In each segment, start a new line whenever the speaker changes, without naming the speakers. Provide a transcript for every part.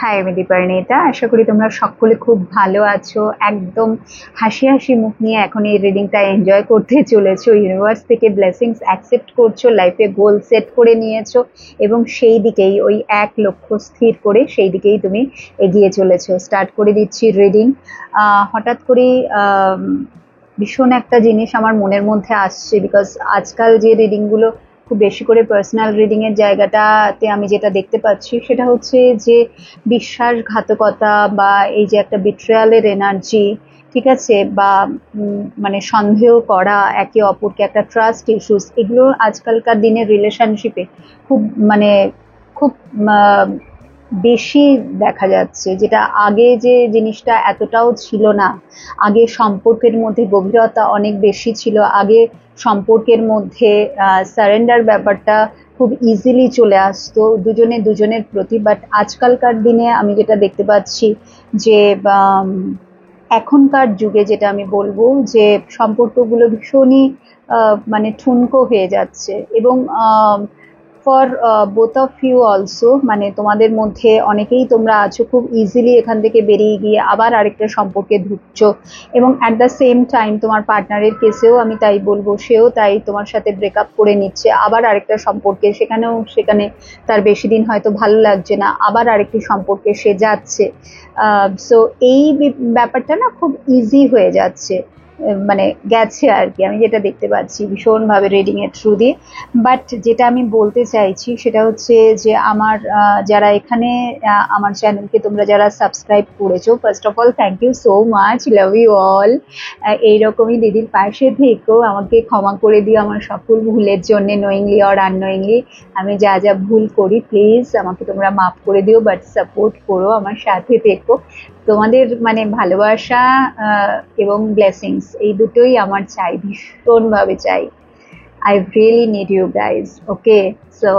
High, আমি দীপার্ণিতা। আশা করি তোমরা সকলে খুব ভালো আছো। একদম হাসি হাসি মুখ নিয়ে এখন এই রিডিংটা এনজয় করতে চলেছো। ইউনিভার্স থেকে ব্লেসিংস অ্যাকসেপ্ট করছো, লাইফে গোল সেট করে নিয়েছো এবং সেই দিকেই ওই এক লক্ষ্য স্থির করে সেই দিকেই তুমি এগিয়ে চলেছো। স্টার্ট করে দিচ্ছি রিডিং। হঠাৎ করেই ভীষণ একটা জিনিস আমার মনের মধ্যে আসছে, বিকজ আজকাল যে রিডিংগুলো খুব বেশি করে পার্সোনাল রিডিং এর জায়গাটাতে আমি যেটা দেখতে পাচ্ছি সেটা হচ্ছে যে বিশ্বাসঘাতকতা বা এই যে একটা বিট্রিয়ালের এনার্জি, ঠিক আছে, বা মানে সন্দেহ করা একে অপরকে, একটা ট্রাস্ট ইস্যুস, এগুলো আজকালকার দিনের রিলেশনশিপে খুব মানে খুব বেশি দেখা যাচ্ছে, যেটা আগে যে জিনিসটা এতটাও ছিল না। আগে সম্পর্কের মধ্যে গভীরতা অনেক বেশি ছিল, আগে সম্পর্কের মধ্যে সারেন্ডার ব্যাপারটা খুব ইজিলি চলে আসতো দুজনে দুজনের প্রতি। বাট আজকালকার দিনে আমি যেটা দেখতে পাচ্ছি যে এখনকার যুগে যেটা আমি বলবো যে সম্পর্কগুলো ভীষণই মানে ঠুনকো হয়ে যাচ্ছে এবং for both of you also, মানে তোমাদের মধ্যে অনেকেই তোমরা আছো খুব ইজিলি এখান থেকে বেরিয়ে গিয়ে আবার আরেকটা সম্পর্কে ঢুকছো এবং অ্যাট দ্য সেম টাইম তোমার পার্টনারের কেসেও আমি তাই বলবো, সেও তাই তোমার সাথে ব্রেকআপ করে নিচ্ছে আবার আরেকটা সম্পর্কে, সেখানে তার বেশি দিন হয়তো ভালো লাগছে না, আবার আরেকটি সম্পর্কে সে যাচ্ছে। সো এই ব্যাপারটা না খুব ইজি হয়ে যাচ্ছে, মানে গেছে আর কি, আমি যেটা দেখতে পাচ্ছি ভীষণভাবে রিডিং এর থ্রু দিয়ে। বাট যেটা আমি বলতে চাইছি সেটা হচ্ছে যে আমার যারা এখানে আমার চ্যানেলকে তোমরা যারা সাবস্ক্রাইব করেছো, first of all thank you so much, love you all. এইরকমই দিদির পাশে থেকেও আমাকে ক্ষমা করে দিও আমার সকল ভুলের জন্য, নোয়িংলি অর আননোয়িংলি আমি যা যা ভুল করি প্লিজ আমাকে তোমরা মাফ করে দিও, বাট সাপোর্ট করো, আমার সাথে থেকো। তোমাদের মানে ভালোবাসা এবং ব্লেসিংস এই দুটোই আমার চাই, ভীষণভাবে চাই। I really need you guys. Okay, so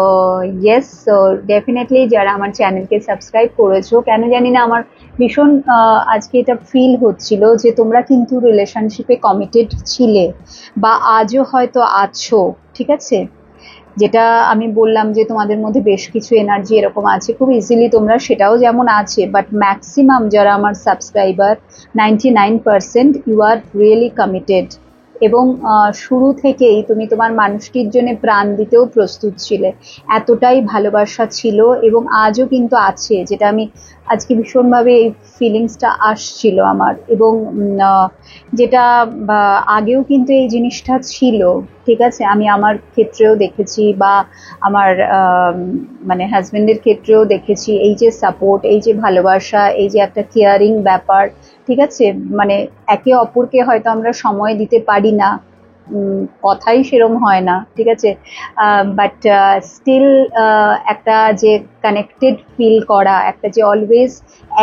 yes, so definitely যারা আমার চ্যানেলকে সাবস্ক্রাইব করেছো, কেন জানি না আমার ভীষণ আজকে এটা ফিল হচ্ছিল যে তোমরা কিন্তু রিলেশনশিপে কমিটেড ছিলে বা আজও হয়তো আছো, ঠিক আছে। যেটা আমি বললাম যে তোমাদের মধ্যে বেশ কিছু এনার্জি এরকম আছে, খুব ইজিলি তোমরা সেটাও যেমন আছে, বাট ম্যাক্সিমাম যারা আমার subscriber 99% you are really committed এবং শুরু থেকেই তুমি তোমার মানুষটির জন্য প্রাণ দিতেও প্রস্তুত ছিলে, এতটাই ভালোবাসা ছিল এবং আজও কিন্তু আছে, যেটা আমি আজকে ভীষণভাবে এই ফিলিংসটা আসছিল আমার। এবং যেটা আগেও কিন্তু এই জিনিসটা ছিল, ঠিক আছে, আমি আমার ক্ষেত্রেও দেখেছি বা আমার মানে হাজবেন্ডের ক্ষেত্রেও দেখেছি, এই যে সাপোর্ট, এই যে ভালোবাসা, এই যে একটা কেয়ারিং ব্যাপার, ঠিক আছে, মানে একে অপরকে হয়তো আমরা সময় দিতে পারি না, কথাই সেরম হয় না, ঠিক আছে, বাট স্টিল একটা যে কানেক্টেড ফিল করা, একটা যে অলওয়েজ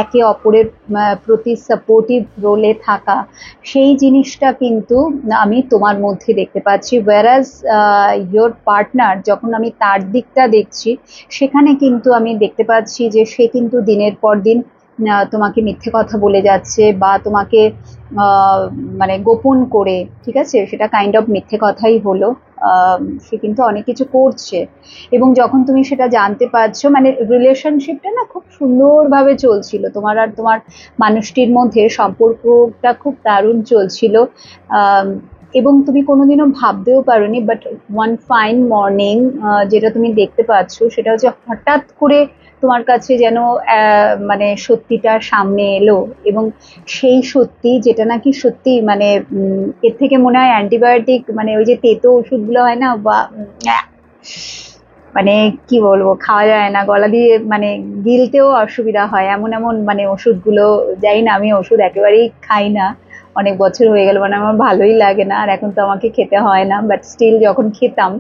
একে অপরের প্রতি সাপোর্টিভ রোলে থাকা, সেই জিনিসটা কিন্তু আমি তোমার মধ্যে দেখতে পাচ্ছি। ওয়ারাজ ইয়োর পার্টনার, যখন আমি তার দিকটা দেখছি সেখানে কিন্তু আমি দেখতে পাচ্ছি যে সে কিন্তু দিনের পর দিন তোমাকে মিথ্যে কথা বলে যাচ্ছে বা তোমাকে মানে গোপন করে, ঠিক আছে, সেটা কাইন্ড অফ মিথ্যে কথাই হলো, সে কিন্তু অনেক কিছু করছে এবং যখন তুমি সেটা জানতে পারছো, মানে রিলেশনশিপটা না খুব সুন্দরভাবে চলছিল তোমার আর তোমার মানুষটির মধ্যে, সম্পর্কটা খুব দারুণ চলছিল এবং তুমি কোনোদিনও ভাবতেও পারোনি, বাট ওয়ান ফাইন মর্নিং যেটা তুমি দেখতে পাচ্ছ সেটা হচ্ছে হঠাৎ করে তোমার কাছে যেন মানে সত্যিটা সামনে এলো এবং সেই সত্যি, যেটা নাকি সত্যি মানে এর থেকে মনে হয় অ্যান্টিবায়োটিক, মানে ওই যে তেতো ওষুধগুলো হয় না, বা মানে কি বলবো, খাওয়া যায় না, গলা দিয়ে মানে গিলতেও অসুবিধা হয়, এমন এমন মানে ওষুধগুলো। যাই না, আমি ওষুধ একেবারেই খাই না, অনেক বছর হয়ে গেল, মানে আমার ভালোই লাগে না, আর এখন তো আমাকে খেতে হয় না, বাট স্টিল যখন খেতাম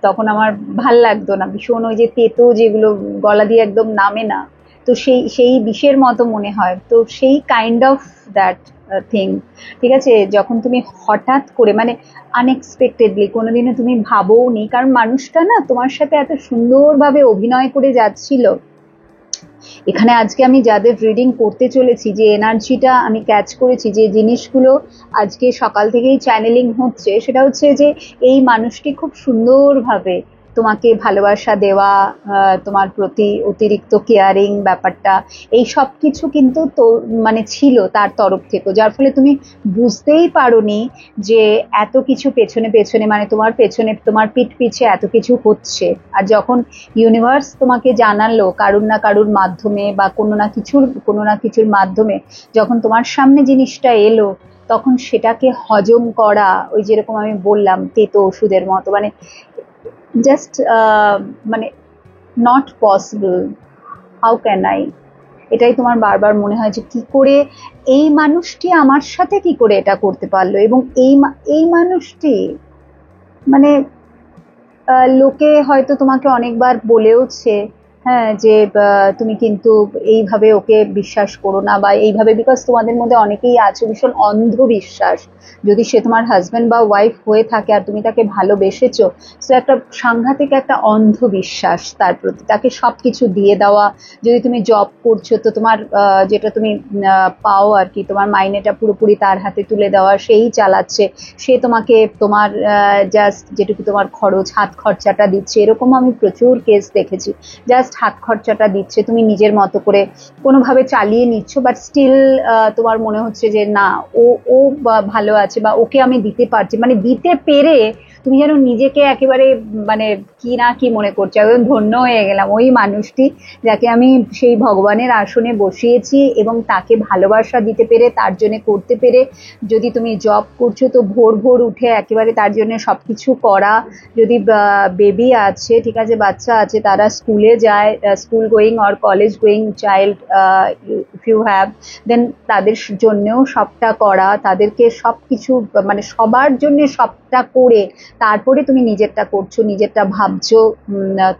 তখন আমার ভাল লাগতো না, ভীষণ ওই যে তেতো যেগুলো গলা দিয়ে একদম নামে না, তো সেই বিষের মতো মনে হয়, তো সেই কাইন্ড অফ দ্যাট থিং, ঠিক আছে, যখন তুমি হঠাৎ করে মানে আনএক্সপেক্টেডলি, কোনোদিনও তুমি ভাবোও নি, কারণ মানুষটা না তোমার সাথে এত সুন্দরভাবে অভিনয় করে যাচ্ছিল। এখানে আজকে আমি যাদের রিডিং করতে চলেছি, যে এনার্জিটা আমি ক্যাচ করেছি, যে জিনিসগুলো আজকে সকাল থেকেই চ্যানেলিং হচ্ছে, সেটা হচ্ছে যে এই মানুষটি খুব সুন্দরভাবে তোমাকে ভালোবাসা দেওয়া, তোমার প্রতি অতিরিক্ত কেয়ারিং ব্যাপারটা, এই সব কিছু কিন্তু তো মানে ছিল তার তরফ থেকে, যার ফলে তুমি বুঝতেই পারোনি যে এত কিছু পেছনে পেছনে মানে তোমার পেছনে তোমার পিঠ পিছে এত কিছু হচ্ছে। আর যখন ইউনিভার্স তোমাকে জানালো কারুর না কারুর মাধ্যমে বা কোনো না কিছুর মাধ্যমে, যখন তোমার সামনে জিনিসটা এলো, তখন সেটাকে হজম করা ওই যেরকম আমি বললাম তেতো ওষুধের মতো, মানে জাস্ট মানে not possible. How can I, এটাই তোমার বারবার মনে হয় যে কি করে এই মানুষটি আমার সাথে কি করে এটা করতে পারলো, এবং এই মানুষটি মানে লোকে হয়তো তোমাকে অনেকবার বলেওছে, হ্যাঁ, যে তুমি কিন্তু এইভাবে ওকে বিশ্বাস করো না বা এইভাবে, বিকজ তোমাদের মধ্যে অনেকেই আছে ভীষণ অন্ধবিশ্বাস। যদি সে তোমার হাজবেন্ড বা ওয়াইফ হয়ে থাকে আর তুমি তাকে ভালোবেসেছো, সে একটা সাংঘাতিক একটা অন্ধবিশ্বাস তার প্রতি, তাকে সবকিছু দিয়ে দেওয়া। যদি তুমি জব করছো তো তোমার যেটা তুমি পাও আর কি, তোমার মাইনেটা পুরোপুরি তার হাতে তুলে দেওয়া, সেই চালাচ্ছে। সে তোমাকে তোমার জাস্ট যেটুকু তোমার খরচ, হাত খরচাটা দিচ্ছে। এরকম আমি প্রচুর কেস দেখেছি, জাস্ট হাত খরচাটা দিচ্ছে, তুমি নিজের মতো করে কোনোভাবে চালিয়ে নিচ্ছ, বাট স্টিল তোমার মনে হচ্ছে যে না, ও ও ভালো আছে বা ওকে আমি দিতে পারছি, মানে দিতে পেরে তুমি যেন নিজেকে একেবারে মানে কি না কি মনে করছো, একদম ধন্য হয়ে গেলাম ওই মানুষটি যাকে আমি সেই ভগবানের আসনে বসিয়েছি, এবং তাকে ভালোবাসা দিতে পেরে, তার জন্য করতে পেরে। যদি তুমি জব করছো তো ভোর ভোর উঠে একেবারে তার জন্য সবকিছু করা। যদি বেবি আছে, ঠিক আছে, বাচ্চা আছে, তারা স্কুলে যায়, school going or college going child if you have, then তাদের জন্যেও সবটা করা, তাদেরকে সবকিছু মানে সবার জন্য সবটা করে তারপরে তুমি নিজেরটা করছো, নিজেরটা ভাবছো।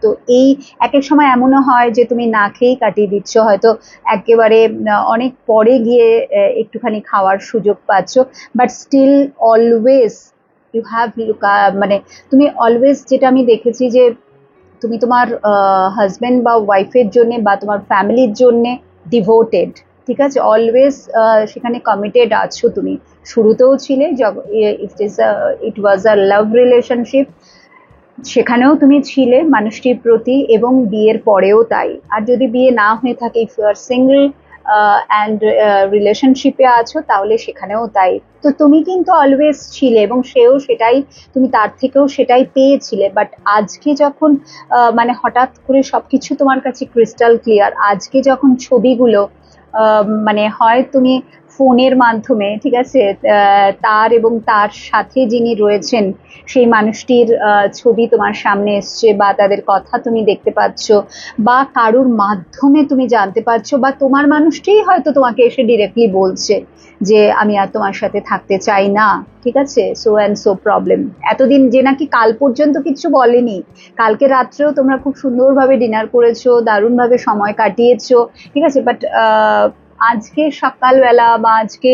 তো এই এক এক সময় এমনও হয় যে তুমি না খেয়েই কাটিয়ে দিচ্ছ, হয়তো একেবারে অনেক পরে গিয়ে একটুখানি খাওয়ার সুযোগ পাচ্ছ, but still always you have, মানে তুমি অলওয়েজ, যেটা আমি দেখেছি যে তুমি তোমার হাজবেন্ড বা ওয়াইফের জন্য বা তোমার ফ্যামিলির জন্য ডিভোটেড, ঠিক আছে, অলওয়েজ সেখানে কমিটেড আছো তুমি। শুরুতেও ছিলে, ইট ওয়াজ আ লাভ রিলেশনশিপ, সেখানেও তুমি ছিলে মানুষটির প্রতি, এবং বিয়ের পরেও তাই। আর যদি বিয়ে না হয়ে থাকে, if you are single and রিলেশনশিপে আছো, তাহলে সেখানেও তাই। তো তুমি কিন্তু অলওয়েজ ছিলে, এবং সেও সেটাই, তুমি তার থেকেও সেটাই পেয়েছিলে। বাট আজকে যখন মানে হঠাৎ করে সবকিছু তোমার কাছে ক্রিস্টাল ক্লিয়ার, আজকে যখন ছবিগুলো মানে হয় তুমি ফোনের মাধ্যমে, ঠিক আছে, তার এবং তার সাথে যিনি রয়েছেন সেই মানুষটির ছবি তোমার সামনে এসছে, বা তাদের কথা তুমি দেখতে পাচ্ছ, বা কারুর মাধ্যমে তুমি জানতে পারছো, বা তোমার মানুষটিই হয়তো তোমাকে এসে ডিরেক্টলি বলছে যে আমি আর তোমার সাথে থাকতে চাই না, ঠিক আছে, সো অ্যান্ড সো প্রবলেম। এতদিন যে নাকি কাল পর্যন্ত কিছু বলেনি, কালকে রাত্রেও তোমরা খুব সুন্দরভাবে ডিনার করেছো, দারুণভাবে সময় কাটিয়েছো, ঠিক আছে, বাট আজকে সকালবেলা বা আজকে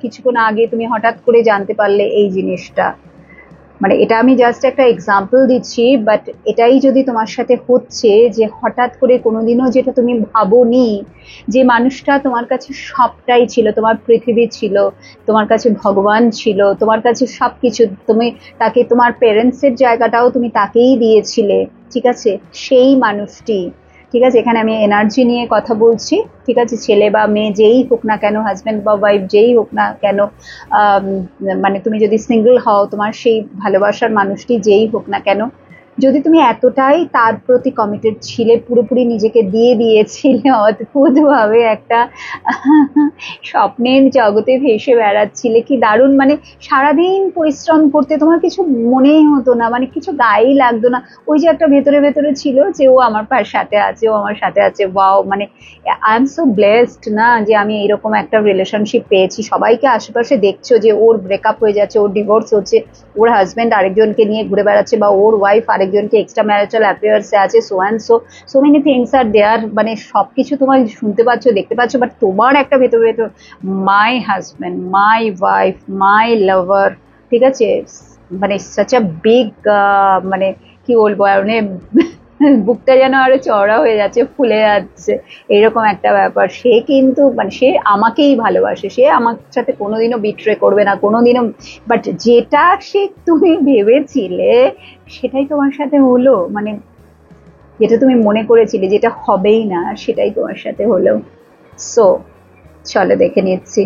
কিছুক্ষণ আগে তুমি হঠাৎ করে জানতে পারলে এই জিনিসটা। মানে এটা আমি জাস্ট একটা এক্সাম্পল দিচ্ছি, বাট এটাই যদি তোমার সাথে হচ্ছে যে হঠাৎ করে কোনোদিনও যেটা তুমি ভাবোনি, যে মানুষটা তোমার কাছে সবটাই ছিল, তোমার পৃথিবী ছিল, তোমার কাছে ভগবান ছিল, তোমার কাছে সবকিছু, তুমি তাকে, তোমার প্যারেন্টসের জায়গাটাও তুমি তাকেই দিয়েছিলে, ঠিক আছে, সেই মানুষটি, ঠিক আছে, এখানে আমি এনার্জি নিয়ে কথা বলছি, ঠিক আছে, ছেলে বা মেয়ে যেই হোক না কেন, হাজব্যান্ড বা ওয়াইফ যেই হোক না কেন, মানে তুমি যদি সিঙ্গেল হও, তোমার সেই ভালোবাসার মানুষটি যেই হোক না কেন, যদি তুমি এতটাই তার প্রতি কমিটেড ছিলে, পুরোপুরি নিজেকে দিয়ে দিয়েছিলে, অদ্ভুতভাবে একটা স্বপ্নের জগতে ভেসে বেড়াচ্ছিলে, কি দারুণ, মানে সারাদিন পরিশ্রম করতে তোমার কিছু মনেই হতো না, মানে কিছু গায়েই লাগতো না, ওই যে একটা ভেতরে ভেতরে ছিল যে ও আমার সাথে আছে, ও আমার সাথে আছে, ওয়াও, মানে আই এম সো ব্লেসড না যে আমি এরকম একটা রিলেশনশিপ পেয়েছি। সবাইকে আশেপাশে দেখছো যে ওর ব্রেকআপ হয়ে যাচ্ছে, ওর ডিভোর্স হচ্ছে, ওর হাজবেন্ড আরেকজনকে নিয়ে ঘুরে বেড়াচ্ছে, বা ওর ওয়াইফ আরেকজনকে এক্সট্রা ম্যারিটাল অ্যাফেয়ার্সে আছে, so and so many things are there, মানে সবকিছু তোমার শুনতে পাচ্ছ, দেখতে পাচ্ছ, বাট তোমার একটা ভেতর ভেতর মাই হাজবেন্ড, মাই ওয়াইফ, মাই লাভার, ঠিক আছে, মানে সাচ আ বিগ, মানে কি বলবো, মানে বুকটা যেন আরো চওড়া হয়ে যাচ্ছে, ফুলে যাচ্ছে, এরকম একটা ব্যাপার। সে কিন্তু মানে সে আমাকেই ভালোবাসে, সে আমার সাথে কোনোদিনও বিট্রে করবে না কোনোদিনও, বাট যেটা সে তুমি ভেবেছিলে সেটাই তোমার সাথে হলো, মানে যেটা তুমি মনে করেছিলে যেটা হবেই না সেটাই তোমার সাথে হলো। সো চলো দেখে নিচ্ছি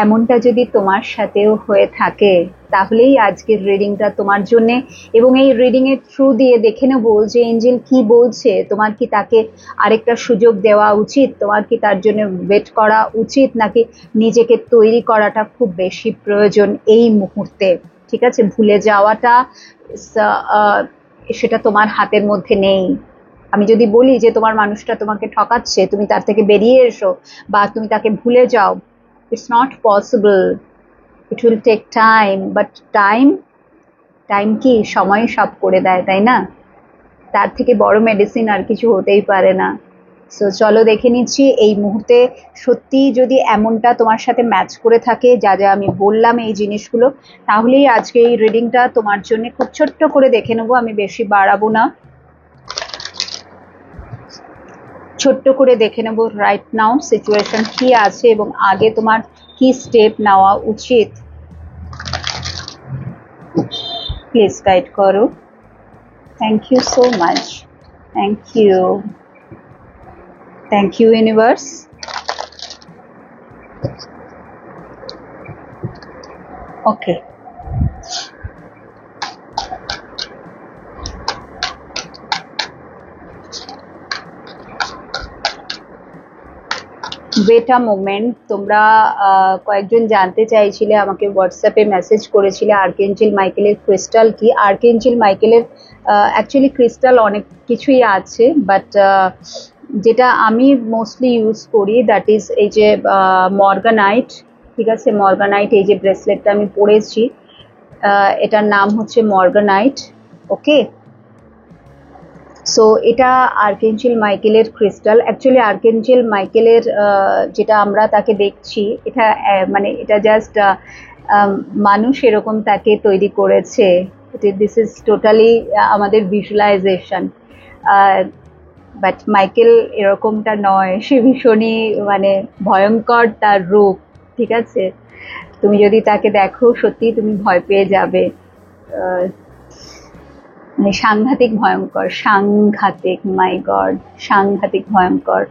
এমনটা যদি তোমার সাথেও হয়ে থাকে তাহলেই আজকের রিডিংটা তোমার জন্য। এবং এই রিডিং এর থ্রু দিয়ে দেখে নেবো যে এঞ্জেল কি বলছে, তোমার কি তাকে আরেকটা সুযোগ দেওয়া উচিত, তোমার কি তার জন্য ওয়েট করা উচিত, নাকি নিজেকে তৈরি করাটা খুব বেশি প্রয়োজন এই মুহূর্তে। ঠিক আছে, ভুলে যাওয়াটা সেটা তোমার হাতের মধ্যে নেই। আমি যদি বলি যে তোমার মানুষটা তোমাকে ঠকাচ্ছে, তুমি তার থেকে বেরিয়ে এসো বা তুমি তাকে ভুলে যাও, it's not possible, it will take time, but time কি সময় সব করে দেয়, তাই না? তার থেকে বড় মেডিসিন আর কিছু হতেই পারে না। সো চলো দেখে নিচ্ছি এই মুহূর্তে সত্যি যদি এমনটা তোমার সাথে ম্যাচ করে থাকে, যা যা আমি বললাম এই জিনিসগুলো, তাহলেই আজকে এই রিডিংটা তোমার জন্য। খুব ছোট্ট করে দেখে নেবো, আমি বেশি বাড়াবো না, ছোট্ট করে দেখে নেব রাইট নাও সিচুয়েশন কি আছে এবং আগে তোমার কি স্টেপ নেওয়া উচিত। প্লিজ গাইড করো। Thank you so much, thank you universe. Okay, wait a moment. তোমরা কয়েকজন জানতে চাইছিলে, আমাকে হোয়াটসঅ্যাপে মেসেজ করেছিলে আর্কেঞ্জেল মাইকেলের ক্রিস্টাল কি। আর্কেঞ্জেল মাইকেলের অ্যাকচুয়ালি ক্রিস্টাল অনেক কিছুই আছে, বাট যেটা আমি মোস্টলি ইউজ করি দ্যাট ইজ এই যে মর্গানাইট। ঠিক আছে, মর্গানাইট, এই যে ব্রেসলেটটা আমি পরেছি এটার নাম হচ্ছে মর্গানাইট। ওকে, সো এটা আর্কেঞ্জেল মাইকেলের ক্রিস্টাল। অ্যাকচুয়ালি আর্কেঞ্জেল মাইকেলের যেটা আমরা তাকে দেখছি, এটা মানে এটা জাস্ট মানুষ এরকম তাকে তৈরি করেছে। দিস ইজ টোটালি আমাদের ভিজুয়ালাইজেশন, বাট মাইকেল এরকমটা নয়, সে ভীষণই মানে ভয়ঙ্কর তার রূপ। ঠিক আছে, তুমি যদি তাকে দেখো সত্যি তুমি ভয় পেয়ে যাবে, মানে সাংঘাতিক ভয়ঙ্কর, সাংঘাতিক, মাই গড, সাংঘাতিক ভয়ঙ্কর,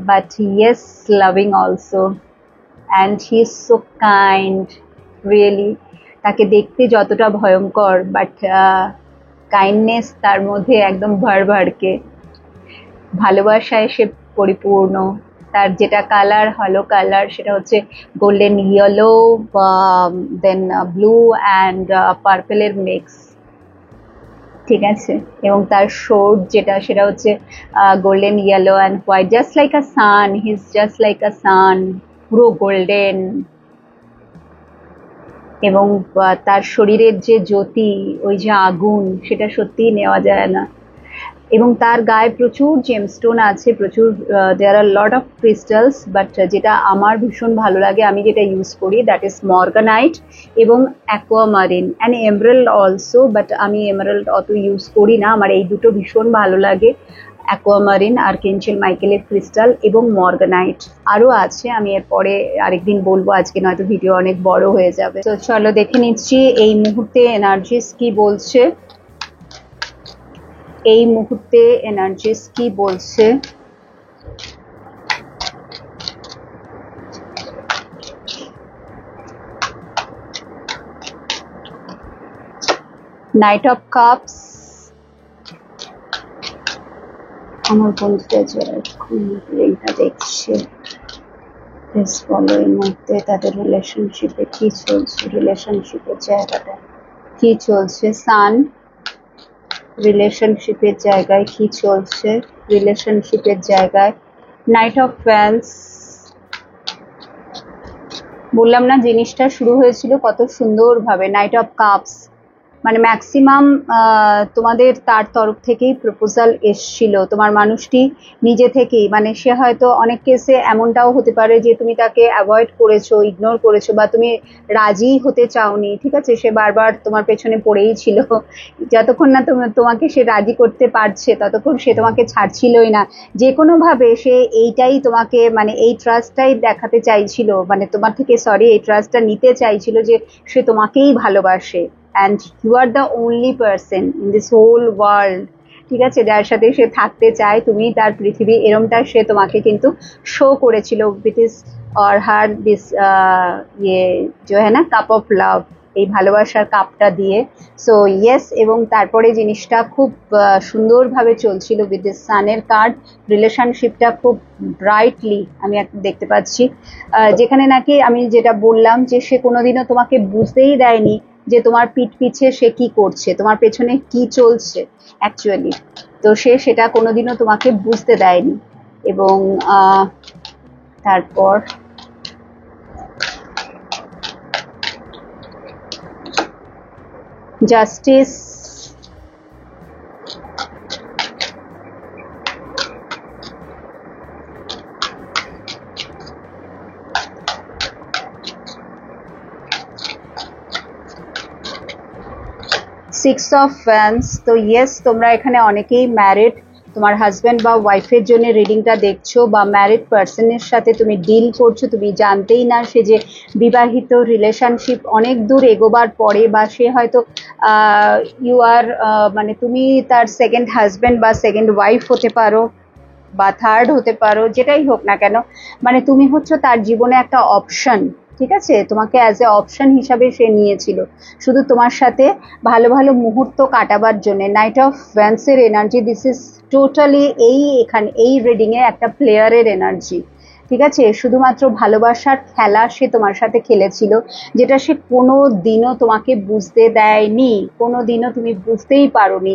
but yes loving also, and he is so kind really. তাকে দেখতে যতটা ভয়ঙ্কর, বাট কাইন্ডনেস তার মধ্যে একদম ভরভরকে, ভালোবাসায় সে পরিপূর্ণ। তার যেটা কালার, হলো কালার, সেটা হচ্ছে golden yellow, then blue and পার্পেলের মিক্স। ঠিক আছে, এবং তার শোড যেটা সেটা হচ্ছে golden yellow and white, just like a sun, he is just like a sun, পুরো গোল্ডেন। এবং তার শরীরের যে জ্যোতি, ওই যে আগুন, সেটা সত্যিই নেওয়া যায় না। এবং তার গায়ে প্রচুর জেমস্টোন আছে, প্রচুর, দেয়ার আর লট অফ ক্রিস্টালস, বাট যেটা আমার ভীষণ ভালো লাগে, আমি যেটা ইউজ করি দ্যাট ইজ মর্গানাইট এবং aquamarine and Emerald also, but আমি এমারাল্ড অত ইউজ করি না, আমার এই দুটো ভীষণ ভালো লাগে, অ্যাকোয়ামারিন, আর্কেঞ্জেল মাইকেলের ক্রিস্টাল এবং মর্গানাইট। আরও আছে, আমি এরপরে আরেকদিন বলবো, আজকে নয়তো ভিডিও অনেক বড় হয়ে যাবে। তো চলো দেখে নিচ্ছি এই মুহূর্তে এনার্জিস কি বলছে, এই মুহূর্তে এনার্জিস কি বলছে। নাইট অফ কাপস, আমার বন্ধুরা যারা রিডিংটা দেখছে প্লিজ বলো এই মুহূর্তে তাদের রিলেশনশিপে কি চলছে, রিলেশনশিপের জায়গাটা কি চলছে। সান, রিলেশনশিপের জায়গায় কি চলছে, রিলেশনশিপের জায়গায় নাইট অফ ওয়ান্স। বললাম না জিনিসটা শুরু হয়েছিল কত সুন্দরভাবে, নাইট অফ কাপস, মানে ম্যাক্সিমাম তোমাদের তার তরফ থেকেই প্রপোজাল এসছিল, তোমার মানুষটি নিজে থেকেই, মানে সে হয়তো অনেক কেসে এমনটাও হতে পারে যে তুমি তাকে অ্যাভয়েড করেছো, ইগনোর করেছো, বা তুমি রাজি হতে চাওনি, ঠিক আছে, সে বারবার তোমার পেছনে পড়েই ছিল। যতক্ষণ না তোমাকে সে রাজি করতে পারছে ততক্ষণ সে তোমাকে ছাড়ছিলই না। যে কোনো ভাবে সে এইটাই তোমাকে, মানে এই ট্রাস্টটাই দেখাতে চাইছিল, মানে তোমার থেকে সরি এই ট্রাস্টটা নিতে চাইছিল যে সে তোমাকেই ভালোবাসে, and you are the only person in this whole world, ঠিক আছে, যার সাথে সে থাকতে চায়, তুমি তার পৃথিবী, এরমটা সে তোমাকে কিন্তু শো করেছিল উইথ ইস और हर दिस ये जो है ना কাপ অফ লাভ, এই ভালোবাসার কাপটা দিয়ে। সো ইয়েস, এবং তারপরে জিনিসটা খুব সুন্দরভাবে চলছিল উইথ দিস সানের কার্ড, রিলেশনশিপটা খুব ব্রাইটলি আমি দেখতে পাচ্ছি, যেখানে নাকি আমি যেটা বললাম যে সে কোনোদিনও তোমাকে বুঝতেই দেয়নি যে তোমার পিঠ পিছে সে কি করছে, তোমার পেছনে কি চলছে অ্যাকচুয়ালি, তো সে সেটা কোনোদিনও তোমাকে বুঝতে দেয়নি। এবং তারপর জাস্টিস, 6 অফ ফ্যান্স। তো ইয়েস, তোমরা এখানে অনেকেই ম্যারিড, তোমার হাজব্যান্ড বা ওয়াইফের জন্য রিডিংটা দেখছো, বা ম্যারিড পার্সনের সাথে তুমি ডিল করছো, তুমি জানতেই না সে যে বিবাহিত, রিলেশনশিপ অনেক দূর এগোবার পরে, বা সে হয়তো ইউ আর মানে তুমি তার সেকেন্ড হাজব্যান্ড বা সেকেন্ড ওয়াইফ হতে পারো, বা থার্ড হতে পারো, যেটাই হোক না কেন, মানে তুমি হচ্ছে তার জীবনে একটা অপশন, ঠিক আছে, তোমাকে অ্যাজ এ অপশন হিসাবে সে নিয়েছিল শুধু তোমার সাথে ভালো ভালো মুহূর্ত কাটাবার জন্য। নাইট অফ ভ্যান্সের এনার্জি, দিস ইজ টোটালি এখানে এই রিডিং এ একটা প্লেয়ারের এনার্জি, ঠিক আছে, শুধুমাত্র ভালোবাসার খেলা সে তোমার সাথে খেলেছিল, যেটা সে কোনো দিনও তোমাকে বুঝতে দেয়নি, কোনো দিনও তুমি বুঝতেই পারোনি।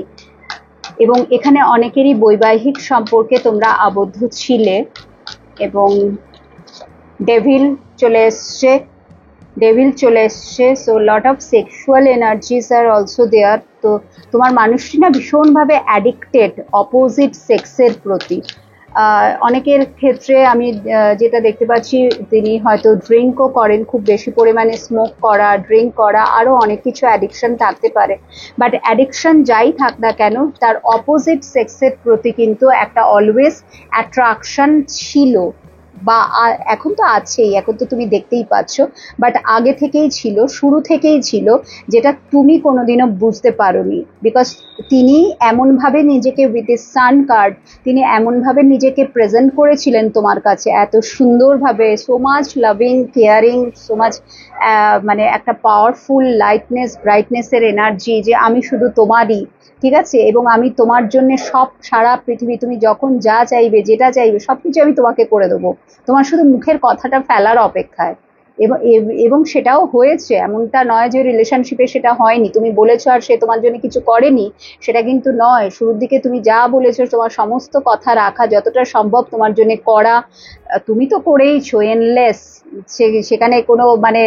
এবং এখানে অনেকেরই বৈবাহিক সম্পর্কে তোমরা আবদ্ধ ছিলে, এবং ডেভিল চলে এসছে, so lot of sexual energies are also there. তো তোমার মানুষটি না ভীষণভাবে অ্যাডিক্টেড অপোজিট সেক্সের প্রতি। অনেকের ক্ষেত্রে আমি যেটা দেখতে পাচ্ছি, তিনি হয়তো ড্রিঙ্কও করেন, খুব বেশি পরিমাণে স্মোক করা, ড্রিঙ্ক করা, আরও অনেক কিছু অ্যাডিকশন থাকতে পারে, বাট অ্যাডিকশন যাই থাক না কেন, তার অপোজিট সেক্সের প্রতি কিন্তু একটা অলওয়েজ অ্যাট্রাকশন ছিল, বা এখন তো আছেই, এখন তো তুমি দেখতেই পাচ্ছ, বাট আগে থেকেই ছিল, শুরু থেকেই ছিল, যেটা তুমি কোনোদিনও বুঝতে পারোনি, বিকজ তিনি এমনভাবে নিজেকে উইথ এ সান কার্ড, তিনি এমনভাবে নিজেকে প্রেজেন্ট করেছিলেন তোমার কাছে এত সুন্দরভাবে, so much loving, caring, so much, মানে একটা পাওয়ারফুল লাইটনেস, ব্রাইটনেসের এনার্জি, যে আমি শুধু তোমারই, ঠিক আছে, এবং আমি তোমার জন্য সব, সারা পৃথিবী, তুমি যখন যা চাইবে, যেটা চাইবে, সবকিছু আমি তোমাকে করে দেবো, তোমার শুধু মুখের কথাটা ফেলার অপেক্ষায়। এবং সেটাও হয়েছে, এমনটা নয় যে রিলেশনশিপে সেটা হয়নি, তুমি বলেছো আর সে তোমার জন্য কিছু করেনি, সেটা কিন্তু নয়। শুরুর দিকে তুমি যা বলেছো, তোমার সমস্ত কথা রাখা, যতটা সম্ভব তোমার জন্য করা, তুমি তো করেইছো এনলেস, সেখানে কোনো মানে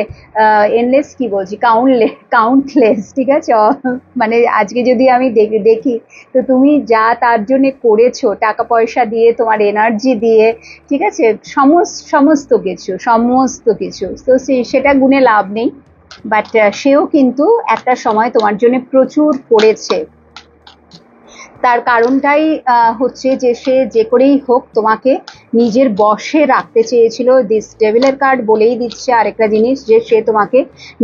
এনলেস কি বলছি, কাউন্টলেস, ঠিক আছে, মানে আজকে যদি আমি দেখি, তো তুমি যা তার জন্য করেছো, টাকা পয়সা দিয়ে, তোমার এনার্জি দিয়ে, ঠিক আছে, সমস্ত কিছু, তো সেটা গুণে লাভ নেই, বাট সেও কিন্তু একটা সময় তোমার জন্য প্রচুর করেছে। তার কারণটাই হচ্ছে যে সে যে করেই হোক তোমাকে নিজের বশে রাখতে চেয়েছিল। দিস ডেভিলের কার্ড বলেই দিচ্ছে আরেকটা জিনিস, যে সে তোমাকে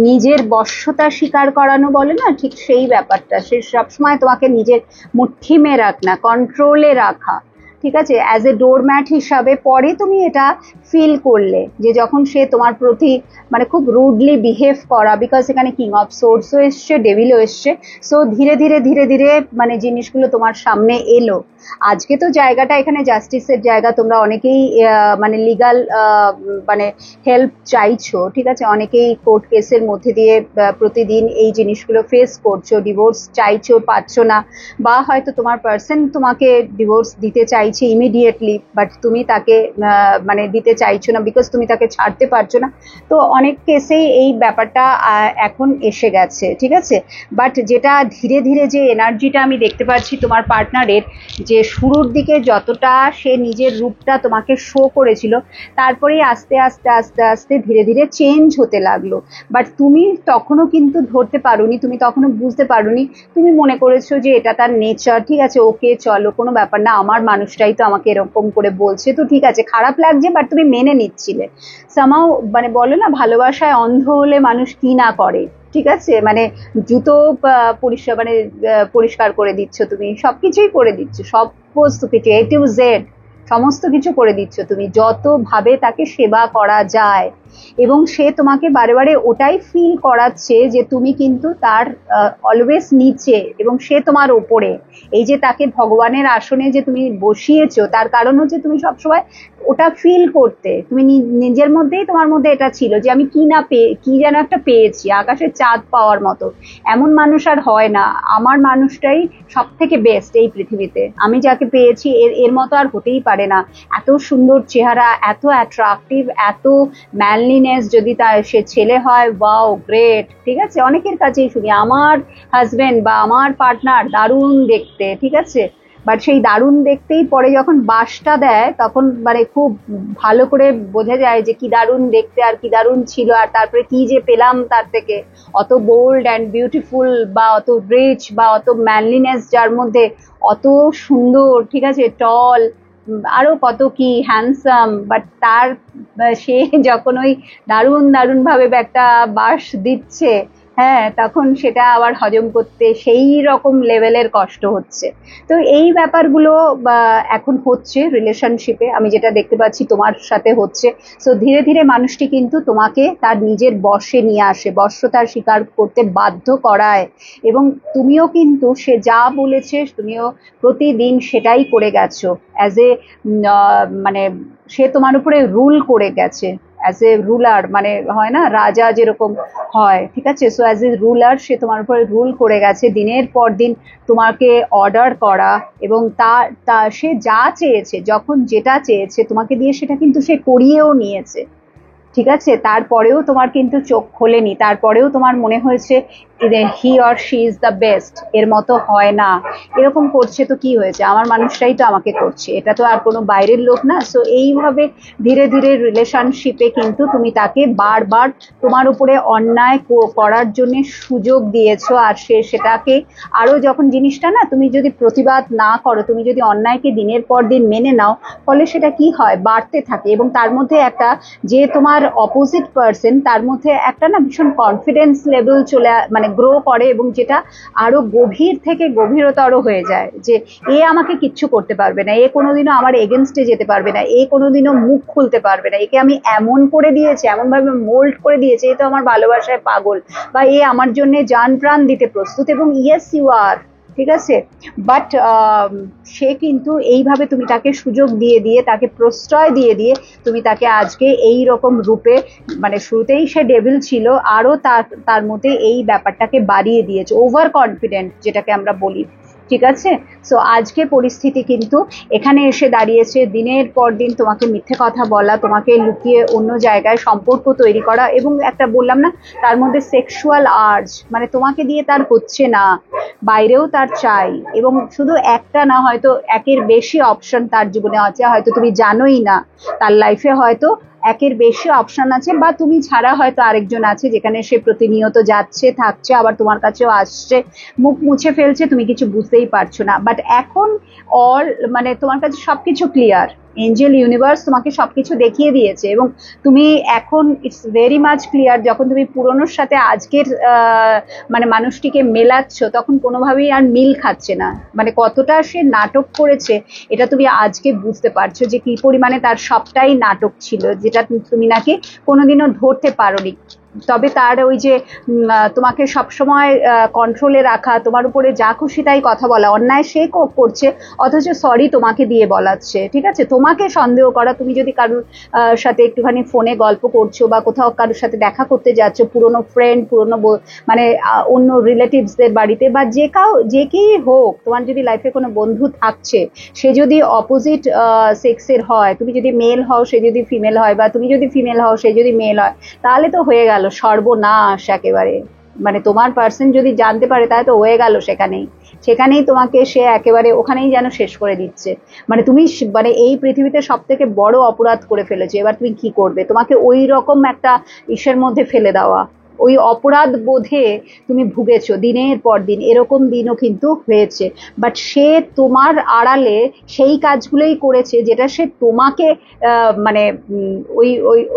নিজের বশ্যতা স্বীকার করানো বলে না, ঠিক সেই ব্যাপারটা, সে সবসময় তোমাকে নিজের মুঠ্যিমে রাখা, কন্ট্রোলে রাখা, ঠিক আছে, অ্যাজ এ ডোরম্যাট হিসাবে। পরে তুমি এটা ফিল করলে যে যখন সে তোমার প্রতি মানে খুব রুডলি বিহেভ করা, বিকজ এখানে কিং অফ সোর্সও এসছে, ডেভিলও এসছে, সো ধীরে ধীরে ধীরে ধীরে মানে জিনিসগুলো তোমার সামনে এলো। আজকে তো জায়গাটা এখানে জাস্টিসের জায়গা, তোমরা অনেকেই মানে লিগাল মানে হেল্প চাইছো, ঠিক আছে, অনেকেই কোর্ট কেসের মধ্যে দিয়ে প্রতিদিন এই জিনিসগুলো ফেস করছো, ডিভোর্স চাইছো, পাচ্ছ না, বা হয়তো তোমার পার্সন তোমাকে ডিভোর্স দিতে চাইছে, চাইছে ইমিডিয়েটলি, বাট তুমি তাকে মানে দিতে চাইছো না বিকজ তুমি তাকে ছাড়তে পারছো না। তো অনেক কেসেই এই ব্যাপারটা এখন এসে গেছে, ঠিক আছে। বাট যেটা ধীরে ধীরে যে এনার্জিটা আমি দেখতে পাচ্ছি তোমার পার্টনারের, যে শুরুর দিকে যতটা সে নিজের রূপটা তোমাকে শো করেছিল, তারপরেই আস্তে আস্তে আস্তে আস্তে ধীরে ধীরে চেঞ্জ হতে লাগলো। বাট তুমি তখনও কিন্তু ধরতে পারোনি, তুমি তখনও বুঝতে পারোনি, তুমি মনে করেছো যে এটা তার নেচার, ঠিক আছে ওকে চলো কোনো ব্যাপার না, আমার মানুষটাই তো আমাকে এরকম করে বলছে, তো ঠিক আছে খারাপ লাগছে, বাট তুমি মেনে নিচ্ছিলে সামাও। মানে বলো না, ভালোবাসায় অন্ধ হলে মানুষ কি না করে, ঠিক আছে। মানে জুতো পরিষ্কার মানে পরিষ্কার করে দিচ্ছ তুমি, সবকিছুই করে দিচ্ছ, সব বস্তু কিছু A to Z সমস্ত কিছু করে দিচ্ছ তুমি, যত ভাবে তাকে সেবা করা যায়। এবং সে তোমাকে বারে বারে ওটাই ফিল করাচ্ছে যে তুমি কিন্তু তার অলওয়েজ নিচে এবং সে তোমার ওপরে। এই যে তাকে ভগবানের আসনে যে তুমি বসিয়েছো, তার কারণ হচ্ছে তুমি সবসময় ওটা ফিল করতে, তুমি নিজের মধ্যেই তোমার মধ্যে এটা ছিল যে আমি কি না পেয়ে, কি যেন একটা পেয়েছি, আকাশের চাঁদ পাওয়ার মতো। এমন মানুষ আর হয় না, আমার মানুষটাই সব থেকে বেস্ট এই পৃথিবীতে, আমি যাকে পেয়েছি এর মতো আর হতেই পারে না। এত সুন্দর চেহারা, এত অ্যাট্রাকটিভ, এত ম্যানলিনেস, যদি তার সে ছেলে হয় ওয়াও গ্রেট, ঠিক আছে। অনেকের কাছেই শুনি আমার হাজবেন্ড বা আমার পার্টনার দারুণ দেখতে, ঠিক আছে। বাট সেই দারুণ দেখতেই পরে যখন বাসটা দেয় তখন মানে খুব ভালো করে বোঝা যায় যে কি দারুণ দেখতে আর কি দারুণ ছিল, আর তারপরে কি যে পেলাম তার থেকে, অত বোল্ড অ্যান্ড বিউটিফুল বা অত রিচ বা অত ম্যানলিনেস যার মধ্যে, অত সুন্দর, ঠিক আছে, টল, আরো কত কি হ্যান্ডসাম। বাট তার সে যখন ওই দারুণ দারুণ ভাবে একটা বাস দিচ্ছে, হ্যাঁ, তখন সেটা আবার হজম করতে সেই রকম লেভেলের কষ্ট হচ্ছে। তো এই ব্যাপারগুলো এখন হচ্ছে রিলেশনশিপে, আমি যেটা দেখতে পাচ্ছি তোমার সাথে হচ্ছে। সো ধীরে ধীরে মানুষটি কিন্তু তোমাকে তার নিজের বশে নিয়ে আসে, বশ্যতার স্বীকার করতে বাধ্য করায়। এবং তুমিও কিন্তু সে যা বলেছে তুমিও প্রতিদিন সেটাই করে গেছো অ্যাজ এ মানে সে তোমার উপরে রুল করে গেছে অ্যাজ এ রুলার, মানে হয় না রাজা যেরকম হয়, ঠিক আছে। সো অ্যাজ এ রুলার সে তোমার উপরে রুল করে গেছে, দিনের পর দিন তোমাকে অর্ডার করা, এবং তা সে যা চেয়েছে, যখন যেটা চেয়েছে তোমাকে দিয়ে সেটা কিন্তু সে করিয়েও নিয়েছে, ঠিক আছে। তারপরেও তোমার কিন্তু চোখ খোলেনি, তারপরেও তোমার মনে হয়েছে he or she is the best, এর মতো হয় না। এরকম করছে তো কি হয়েছে, আমার মানুষটাই তো আমাকে করছে, এটা তো আর কোনো বাইরের লোক না। সো এইভাবে ধীরে ধীরে রিলেশনশিপে কিন্তু তুমি তাকে বারবার তোমার উপরে অন্যায় করার জন্য সুযোগ দিয়েছো, আর সে সেটাকে আরো, যখন জিনিসটা না তুমি যদি প্রতিবাদ না করো, তুমি যদি অন্যায়কে দিনের পর দিন মেনে নাও, ফলে সেটা কি হয়, বাড়তে থাকে। এবং তার মধ্যে একটা, যে তোমার অপোজিট পার্সন, তার মধ্যে একটা না ভীষণ কনফিডেন্স লেভেল চলে মানে গ্রো করে, এবং যেটা আরো গভীর থেকে গভীরতর হয়ে যায়, যে এ আমাকে কিচ্ছু করতে পারবে না, এ কোনোদিনও আমার এগেনস্টে যেতে পারবে না, এ কোনোদিনও মুখ খুলতে পারবে না, একে আমি এমন করে দিয়েছি, এমন ভাবে মোল্ড করে দিয়েছে, এ তো আমার ভালোবাসায় পাগল, বা এ আমার জন্য জান প্রাণ দিতে প্রস্তুত। এবং ইয়েস ইউ আর, ঠিক আছে। বাট সে কিন্তু এইভাবে তুমি তাকে সুযোগ দিয়ে দিয়ে, তাকে প্রশ্রয় দিয়ে দিয়ে তুমি তাকে আজকে এই রকম রূপে, মানে শুরুতেই সে ডেভিল ছিল, আরো তার মধ্যে এই ব্যাপারটাকে বাড়িয়ে দিয়েছে, ওভার কনফিডেন্ট যেটাকে আমরা বলি, ঠিক আছে। সো আজকে পরিস্থিতি কিন্তু এখানে এসে দাঁড়িয়েছে, দিনের পর দিন তোমাকে মিথ্যে কথা বলা, তোমাকে লুকিয়ে অন্য জায়গায় সম্পর্ক তৈরি করা, এবং একটা বললাম না তার মধ্যে সেক্সুয়াল আর্জ, মানে তোমাকে দিয়ে তার হচ্ছে না, বাইরেও তার চাই। এবং শুধু একটা না, হয়তো একের বেশি অপশন তার জীবনে আছে, হয়তো তুমি জানোই না, তার লাইফে হয়তো একের বেশি অপশন আছে, বা তুমি ছাড়া হয়তো আরেকজন আছে যেখানে সে প্রতিনিয়ত যাচ্ছে, থাকছে, আবার তোমার কাছেও আসছে, মুখ মুছে ফেলছে, তুমি কিছু বুঝতেই পারছো না। বাট এখন অল মানে তোমার কাছে সবকিছু ক্লিয়ার, এঞ্জেল ইউনিভার্স তোমাকে সবকিছু দেখিয়ে দিয়েছে, এবং তুমি এখন ইটস ভেরি মাচ ক্লিয়ার, যখন তুমি পুরনোর সাথে আজকের মানে মানুষটিকে মেলাচ্ছ, তখন কোনোভাবেই আর মিল খাচ্ছে না, মানে কতটা সে নাটক করেছে এটা তুমি আজকে বুঝতে পারছো, যে কি পরিমাণে তার সবটাই নাটক ছিল, যেটা তুমি নাকি কোনোদিনও ধরতে পারোনি। তবে তার ওই যে তোমাকে সবসময় কন্ট্রোলে রাখা, তোমার উপরে যা খুশি তাই কথা বলা, অন্যায় সে করছে অথচ সরি তোমাকে দিয়ে বলাচ্ছে, ঠিক আছে? তোমাকে সন্দেহ করা, তুমি যদি কারোর সাথে একটুখানি ফোনে গল্প করছো বা কোথাও কারোর সাথে দেখা করতে যাচ্ছ, পুরনো ফ্রেন্ড, পুরনো মানে অন্য রিলেটিভসদের বাড়িতে বা যে কেই হোক, তোমার যদি লাইফে কোনো বন্ধু থাকছে, সে যদি অপোজিট সেক্সের হয়, তুমি যদি মেল হও সে যদি ফিমেল হয়, বা তুমি যদি ফিমেল হও সে যদি মেল হয়, তাহলে তো হয়ে গেল সর্বনাশ একেবারে। মানে তোমার পার্সন যদি জানতে পারে তাহলে তো হয়ে গেল, সেখানেই তোমাকে সে একেবারে ওখানেই যেন শেষ করে দিচ্ছে। মানে তুমি মানে এই পৃথিবীতে সব থেকে বড় অপরাধ করে ফেলেছো, এবার তুমি কি করবে? তোমাকে ওই রকম একটা ইসের মধ্যে ফেলে দেওয়া, ওই অপরাধ বোধে তুমি ভুগেছো দিনের পর দিন, এরকম দিনও কিন্তু হয়েছে। বাট সে তোমার আড়ালে সেই কাজগুলোই করেছে যেটা সে তোমাকে মানে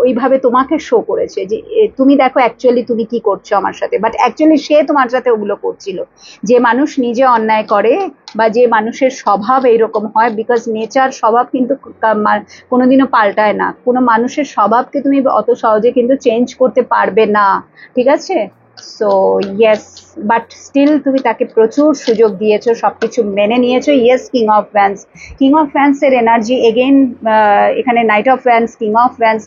ওইভাবে তোমাকে শো করেছে যে তুমি দেখো অ্যাকচুয়ালি তুমি কি করছো আমার সাথে, বাট অ্যাকচুয়ালি সে তোমার সাথে ওগুলো করছিল। যে মানুষ নিজে অন্যায় করে বা যে মানুষের স্বভাব এইরকম হয়, বিকজ নেচার স্বভাব কিন্তু কোনোদিনও পাল্টায় না, কোনো মানুষের স্বভাবকে তুমি অত সহজে কিন্তু চেঞ্জ করতে পারবে না, ঠিক আছে? সো ইয়েস, বাট স্টিল তুমি তাকে প্রচুর সুযোগ দিয়েছো, সবকিছু মেনে নিয়েছো। ইয়েস, কিং অফ ফ্যান্স এর এনার্জি এগেইন এখানে, night of fans, king of fans,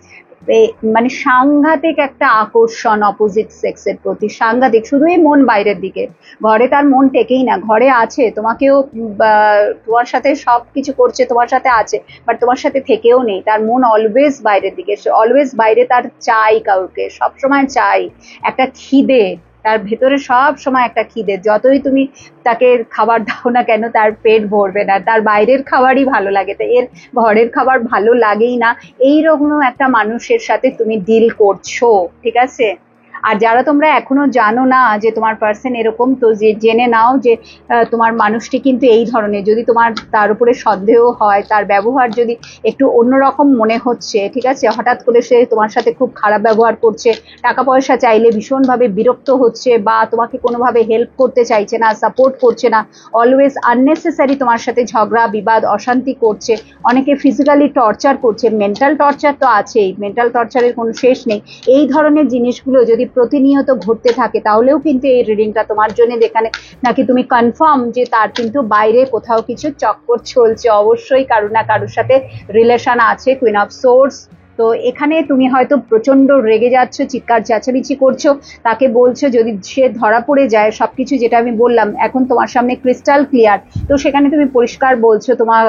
মানে সাংঘাতিক একটা আকর্ষণ অপোজিট সেক্সের প্রতি, সাংঘাতিক। শুধুই মন বাইরের দিকে, ঘরে তার মন টেকেই না। ঘরে আছে, তোমাকেও তোমার সাথে সব কিছু করছে, তোমার সাথে আছে, বাট তোমার সাথে থেকেও নেই। তার মন অলওয়েজ বাইরের দিকে, অলওয়েজ বাইরে, তার চাই, কাউকে সবসময় চাই, একটা খিদে তার ভেতরে, সব সময় একটা খিদে। যতই তুমি তাকে খাবার দাও না কেন তার পেট ভরবে না, তার বাইরের খাবারই ভালো লাগে, তো এর ঘরের খাবার ভালো লাগেই না। এইরকম একটা মানুষের সাথে তুমি ডিল করছো, ঠিক আছে? আর যারা তোমরা এখনো জানো না যে তোমার পার্সন এরকম, তো যে জেনে নাও যে তোমার মানুষটি কিন্তু এই ধরনের। যদি তোমার তার উপরে সন্দেহ হয়, তার ব্যবহার যদি একটু অন্যরকম মনে হচ্ছে, ঠিক আছে, হঠাৎ করে সে তোমার সাথে খুব খারাপ ব্যবহার করছে, টাকা পয়সা চাইলে ভীষণভাবে বিরক্ত হচ্ছে, বা তোমাকে কোনোভাবে হেল্প করতে চাইছে না, সাপোর্ট করছে না, অলওয়েজ আননেসেসারি তোমার সাথে ঝগড়া বিবাদ অশান্তি করছে, অনেকে ফিজিক্যালি টর্চার করছে, মেন্টাল টর্চার তো আছেই, মেন্টাল টর্চারের কোনো শেষ নেই। এই ধরনের জিনিসগুলো যদি প্রতিনিয়ত ঘটতে থাকে তাহলেও কিন্তু এই রিডিংটা তোমার জন্য, যেখানে নাকি তুমি কনফার্ম যে তার কিন্তু বাইরে কোথাও কিছু চক্কর চলছে, অবশ্যই কারো না কারোর সাথে রিলেশন আছে। কুইন অফ সোর্স, তো এখানে তুমি হয়তো প্রচন্ড রেগে যাচ্ছ, চিৎকার চেঁচামেচি করছো, তাকে বলছো যদি সে ধরা পড়ে যায়, সবকিছু যেটা আমি বললাম এখন তোমার সামনে ক্রিস্টাল ক্লিয়ার, তো সেখানে তুমি পরিষ্কার বলছো তোমার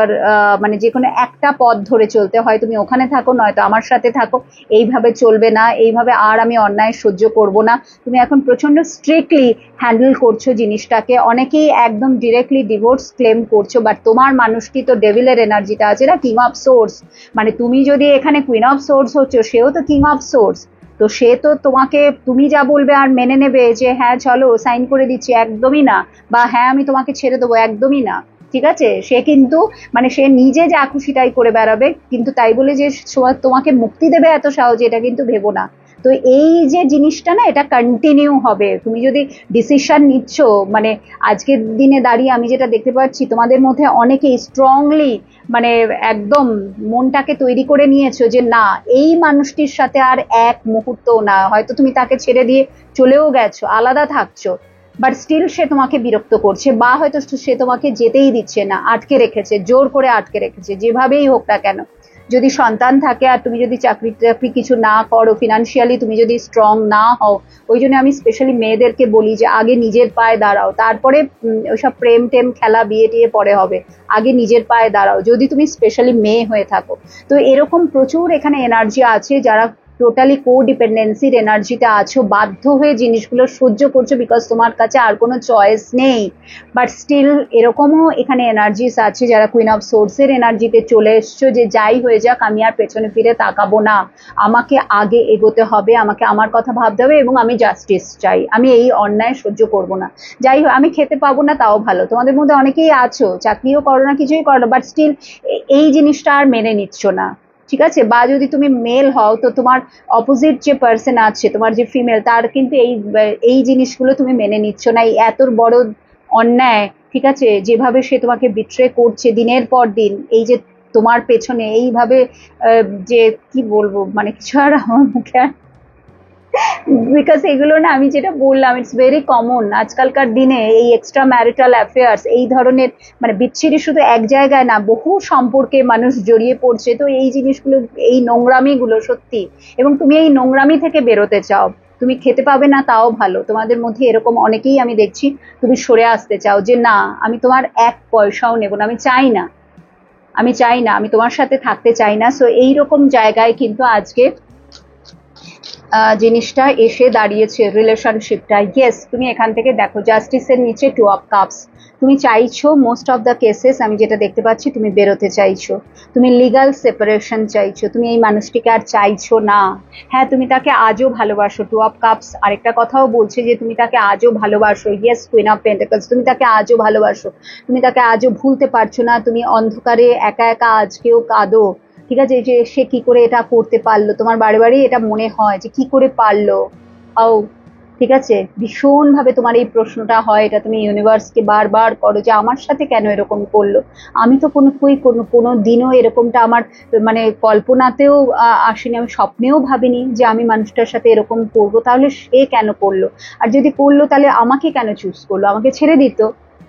মানে যে কোনো একটা পথ ধরে চলতে হয়, তুমি ওখানে থাকো নয়তো আমার সাথে থাকো, এইভাবে চলবে না, এইভাবে আর আমি অন্যায় সহ্য করব না। তুমি এখন প্রচন্ড স্ট্রিক্টলি হ্যান্ডেল করছো জিনিসটাকে। অনেকেই একদম ডিরেক্টলি ডিভোর্স ক্লেম করছো, বাট তোমার মানুষটি তো ডেভিলের এনার্জিটা আছে না, কিং অফ সোর্স, মানে তুমি যদি এখানে কুইন অফ সোর্স হচ্ছে, সেও তো কিং অফ সোর্স, তো সে তো তোমাকে, তুমি যা বলবে আর মেনে নেবে যে হ্যাঁ চলো সাইন করে দিচ্ছি, একদমই না, বা হ্যাঁ আমি তোমাকে ছেড়ে দেবো, একদমই না, ঠিক আছে? সে কিন্তু মানে সে নিজে যা খুশি তাই করে বেড়াবে, কিন্তু তাই বলে যে তোমাকে মুক্তি দেবে এত সহজে, এটা কিন্তু ভেবো না। তো এই যে জিনিসটা না, এটা কন্টিনিউ হবে। তুমি যদি ডিসিশন নিচ্ছ, মানে আজকের দিনে দাঁড়িয়ে আমি যেটা দেখতে পাচ্ছি, তোমাদের মধ্যে অনেকেই স্ট্রংলি মানে একদম মনটাকে তৈরি করে নিয়েছো যে না, এই মানুষটির সাথে আর এক মুহূর্তও না, হয়তো তুমি তাকে ছেড়ে দিয়ে চলেও গেছো, আলাদা থাকছো, বাট স্টিল সে তোমাকে বিরক্ত করছে, বা হয়তো সে তোমাকে যেতেই দিচ্ছে না, আটকে রেখেছে, জোর করে আটকে রেখেছে, যেভাবেই হোক না কেন। যদি সন্তান থাকে আর তুমি যদি চাকরি টাকরি কিছু না করো, ফিনান্সিয়ালি তুমি যদি স্ট্রং না হও, ওই জন্য আমি স্পেশালি মেয়েদেরকে বলি যে আগে নিজের পায়ে দাঁড়াও, তারপরে ওইসব প্রেম টেম খেলা বিয়ে টিয়ে পরে হবে, আগে নিজের পায়ে দাঁড়াও, যদি তুমি স্পেশালি মেয়ে হয়ে থাকো। তো এরকম প্রচুর এখানে এনার্জি আছে যারা টোটালি কোডিপেন্ডেন্সির এনার্জিতে আছো, বাধ্য হয়ে জিনিসগুলো সহ্য করছো, বিকজ তোমার কাছে আর কোনো চয়েস নেই। বাট স্টিল এরকমও এখানে এনার্জিস আছে যারা কুইন অফ সোর্সের এনার্জিতে চলে এসছো, যে যাই হয়ে যাক আমি আর পেছনে ফিরে তাকাবো না, আমাকে আগে এগোতে হবে, আমাকে আমার কথা ভাবতে হবে, এবং আমি জাস্টিস চাই, আমি এই অন্যায় সহ্য করব না। যাই হোক, আমি খেতে পাবো না তাও ভালো, তোমাদের মধ্যে অনেকেই আছো চাকরিও করো না, কিছুই করো না, বাট স্টিল এই জিনিসটা আর মেনে নিচ্ছ না, ঠিক আছে? বা যদি তুমি মেল হও, তো তোমার অপোজিট যে পার্সন আছে, তোমার যে ফিমেল, তার কিন্তু এই জিনিসগুলো তুমি মেনে নিচ্ছ না, এই এত বড় অন্যায়, ঠিক আছে, যেভাবে সে তোমাকে বিট্রে করছে দিনের পর দিন, এই যে তোমার পেছনে এইভাবে যে কি বলবো, মানে কিছু আর আমার মুখে বিকজ এগুলো না, আমি যেটা বললাম, ইটস ভেরি কমন আজকালকার দিনে। এই এক্সট্রা ম্যারিটাল অ্যাফেয়ার্স, এই ধরনের মানে বিচ্ছিরি শুধু এক জায়গায় না, বহু সম্পর্কে মানুষ জড়িয়ে পড়ছে। তো এই জিনিসগুলো, এই নোংরামিগুলো সত্যি, এবং তুমি এই নোংরামি থেকে বেরোতে চাও, তুমি খেতে পাবে না তাও ভালো। তোমাদের মধ্যে এরকম অনেকেই আমি দেখছি, তুমি সরে আসতে চাও যে না, আমি তোমার এক পয়সাও নেব না, আমি চাই না, আমি চাই না, আমি তোমার সাথে থাকতে চাই না। সো এইরকম জায়গায় কিন্তু আজকে জিনিসটা এসে দাঁড়িয়েছে, রিলেশনশিপটা। ইয়েস, তুমি এখান থেকে দেখো জাস্টিসের নিচে 2 of Cups। তুমি চাইছো, মোস্ট অফ দ্য কেসেস আমি যেটা দেখতে পাচ্ছি, তুমি বেরোতে চাইছো, তুমি লিগাল সেপারেশন চাইছো, তুমি এই মানুষটিকে আর চাইছো না। হ্যাঁ, তুমি তাকে আজও ভালোবাসো, 2 of Cups আরেকটা কথাও বলছে যে তুমি তাকে আজও ভালোবাসো। ইয়েস, Queen of Pentacles, তুমি তাকে আজও ভালোবাসো, তুমি তাকে আজও ভুলতে পারছো না। তুমি অন্ধকারে একা একা আজকেও কাঁদো, ঠিক আছে, যে সে কি করে এটা করতে পারলো, তোমার বারে বারে এটা মনে হয় যে কি করে পারলো। আও, ঠিক আছে, ভীষণ ভাবে তোমার এই প্রশ্নটা হয়, এটা তুমি ইউনিভার্সকে বারবার করো যে আমার সাথে কেন এরকম করলো। আমি তো কোনো দিনও এরকমটা আমার মানে কল্পনাতেও আসেনি, আমি স্বপ্নেও ভাবিনি যে আমি মানুষটার সাথে এরকম করবো। তাহলে সে কেন করলো? আর যদি করলো তাহলে আমাকে কেন চুজ করলো? আমাকে ছেড়ে দিত,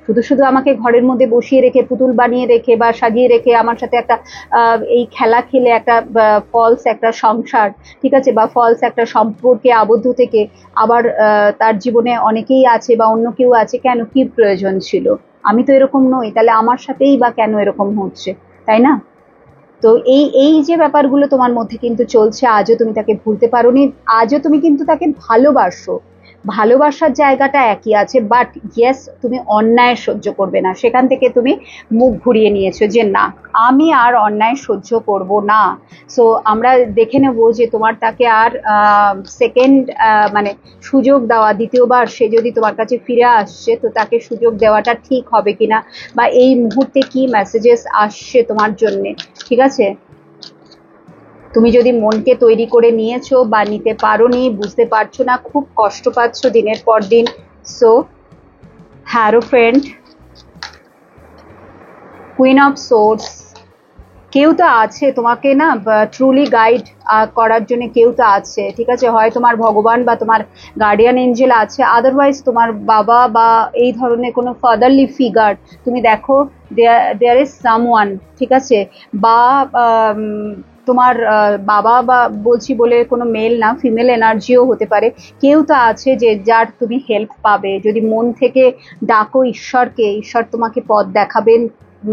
শুধু শুধু আমাকে ঘরের মধ্যে বসিয়ে রেখে, পুতুল বানিয়ে রেখে বা সাজিয়ে রেখে আমার সাথে একটা এই খেলা খেলে একটা ফলস একটা সংসার, ঠিক আছে, বা ফলস একটা সম্পর্কে আবদ্ধ থেকে আবার তার জীবনে অনেকেই আছে বা অন্য কেউ আছে, কেন, কি প্রয়োজন ছিল? আমি তো এরকম নই, তাহলে আমার সাথেই বা কেন এরকম হচ্ছে, তাই না? তো এই এই যে ব্যাপারগুলো তোমার মধ্যে কিন্তু চলছে, আজও তুমি তাকে ভুলতে পারোনি, আজও তুমি কিন্তু তাকে ভালোবাসো, ভালোবাসার জায়গাটা একই আছে, বাট ইয়েস, তুমি অন্যায় সহ্য করবে না, সেখান থেকে তুমি মুখ ঘুরিয়ে নিয়েছো যে না, আমি আর অন্যায় সহ্য করব না। সো আমরা দেখে নেব যে তোমার তাকে আর সেকেন্ড মানে সুযোগ দেওয়া, দ্বিতীয়বার সে যদি তোমার কাছে ফিরে আসছে, তো তাকে সুযোগ দেওয়াটা ঠিক হবে কিনা, বা এই মুহূর্তে কি মেসেজেস আসছে তোমার জন্য, ঠিক আছে। তুমি যদি মনকে তৈরি করে নিয়েছো বা নিতে পারোনি, বুঝতে পারছো না, খুব কষ্ট পাচ্ছ দিনের পর দিন। সো হ্যারোফ্রেন্ট, কুইন অফ সোর্স, কেউ তো আছে তোমাকে না ট্রুলি গাইড করার জন্য, কেউ তো আছে, ঠিক আছে, হয় তোমার ভগবান বা তোমার গার্ডিয়ান এঞ্জেল আছে, আদারওয়াইজ তোমার বাবা বা এই ধরনের কোনো ফাদারলি ফিগার তুমি দেখো, দেয়ার ইজ সামওয়ান, ঠিক আছে, বা তোমার বাবা বা বলছি বলে কোনো মেল না, ফিমেল এনার্জিও হতে পারে, কেউ তো আছে যে যার তুমি হেল্প পাবে, যদি মন থেকে ডাকো ঈশ্বরকে, ঈশ্বর তোমাকে পথ দেখাবেন,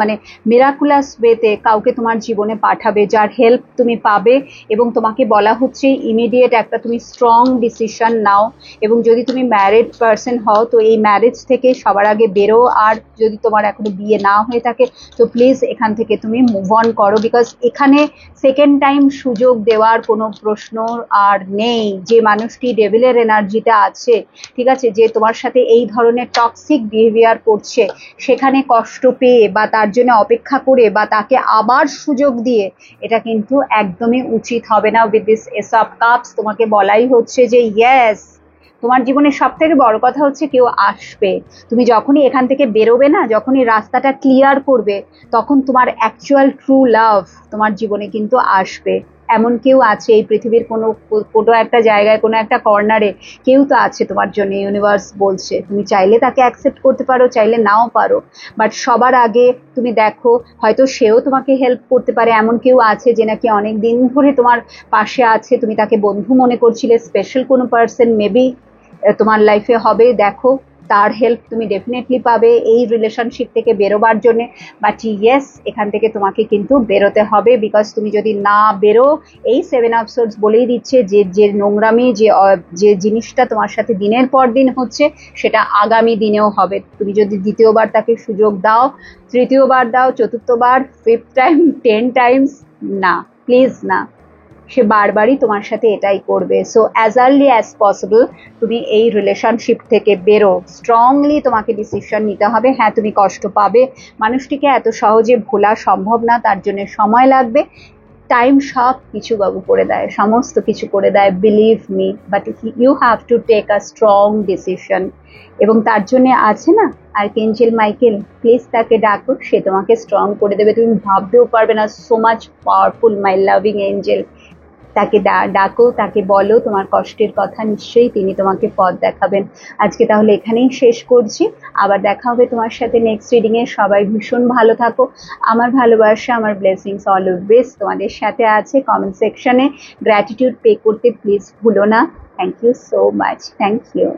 মানে মিরাকুলাস ওয়েতে কাউকে তোমার জীবনে পাঠাবে যার হেল্প তুমি পাবে। এবং তোমাকে বলা হচ্ছে ইমিডিয়েট একটা তুমি স্ট্রং ডিসিশন নাও, এবং যদি তুমি ম্যারিড পার্সন হও তো এই ম্যারেজ থেকে সবার আগে বেরো, আর যদি তোমার এখনো বিয়ে না হয়ে থাকে তো প্লিজ এখান থেকে তুমি মুভ অন করো, বিকজ এখানে সেকেন্ড টাইম সুযোগ দেওয়ার কোনো প্রশ্ন আর নেই। যে মানুষটি ডেভিলের এনার্জিতে আছে, ঠিক আছে, যে তোমার সাথে এই ধরনের টক্সিক বিহেভিয়ার করছে, সেখানে কষ্ট পেয়ে বা তার জন্য অপেক্ষা করে বা তাকে আবার সুযোগ দিয়ে, এটা কিন্তু একদমই উচিত হবে না। With this S of cups তোমাকে বলাই হচ্ছে যে ইয়েস, তোমার জীবনে সব থেকে বড় কথা হচ্ছে কেউ আসবে। তুমি যখনই এখান থেকে বেরোবে না, যখনই রাস্তাটা ক্লিয়ার করবে, তখন তোমার অ্যাকচুয়াল ট্রু লাভ তোমার জীবনে কিন্তু আসবে। এমন কেউ আছে এই পৃথিবীর কোনো একটা জায়গায়, কোনো একটা কর্নারে কেউ তো আছে তোমার জন্য, ইউনিভার্স বলছে। তুমি চাইলে তাকে অ্যাকসেপ্ট করতে পারো, চাইলে নাও পারো, বাট সবার আগে তুমি দেখো, হয়তো সেও তোমাকে হেল্প করতে পারে। এমন কেউ আছে যে নাকি অনেক দিন ধরে তোমার পাশে আছে, তুমি তাকে বন্ধু মনে করছিলে, স্পেশাল কোনো পার্সন মেবি তোমার লাইফে হবে, দেখো তার হেল্প তুমি ডেফিনেটলি পাবে এই রিলেশনশিপ থেকে বেরোবার জন্য। বাট ইয়েস, এখান থেকে তোমাকে কিন্তু বেরোতে হবে, বিকজ তুমি যদি না বেরো, এই 7 of Swords বলেই দিচ্ছে যে যে নোংরামি, যে জিনিসটা তোমার সাথে দিনের পর দিন হচ্ছে, সেটা আগামী দিনেও হবে। তুমি যদি দ্বিতীয়বার তাকে সুযোগ দাও, তৃতীয়বার দাও, চতুর্থবার, 5th টাইম, 10 টাইমস, না, প্লিজ না, সে বারবারই তোমার সাথে এটাই করবে। So as early as possible তুমি এই রিলেশনশিপ থেকে বেরো, স্ট্রংলি তোমাকে ডিসিশন নিতে হবে। হ্যাঁ, তুমি কষ্ট পাবে, মানুষটিকে এত সহজে ভোলা সম্ভব না, তার জন্য সময় লাগবে। টাইম সব কিছু বাবু করে দেয়, সমস্ত কিছু করে দেয়, believe me, but you have to take a strong decision. এবং তার জন্য আছে না আর্কএঞ্জেল মাইকেল, প্লিজ তাকে ডাকো, সে তোমাকে স্ট্রং করে দেবে, তুমি ভাবতেও পারবে না, so much powerful my loving Angel. তাকে ডাকো, তাকে বলো তোমার কষ্টের কথা, নিশ্চয়ই তিনি তোমাকে পথ দেখাবেন। আজকে তাহলে এখানেই শেষ করছি, আবার দেখা হবে তোমার সাথে নেক্সট রিডিং এ। সবাই ভীষণ ভালো থাকো, আমার ভালোবাসা, আমার ব্লেসিংস অলওয়েজ তোমাদের সাথে আছে। কমেন্ট সেকশনে গ্র্যাটিটিউড পে করতে প্লিজ ভুলো না। Thank you so much, thank you.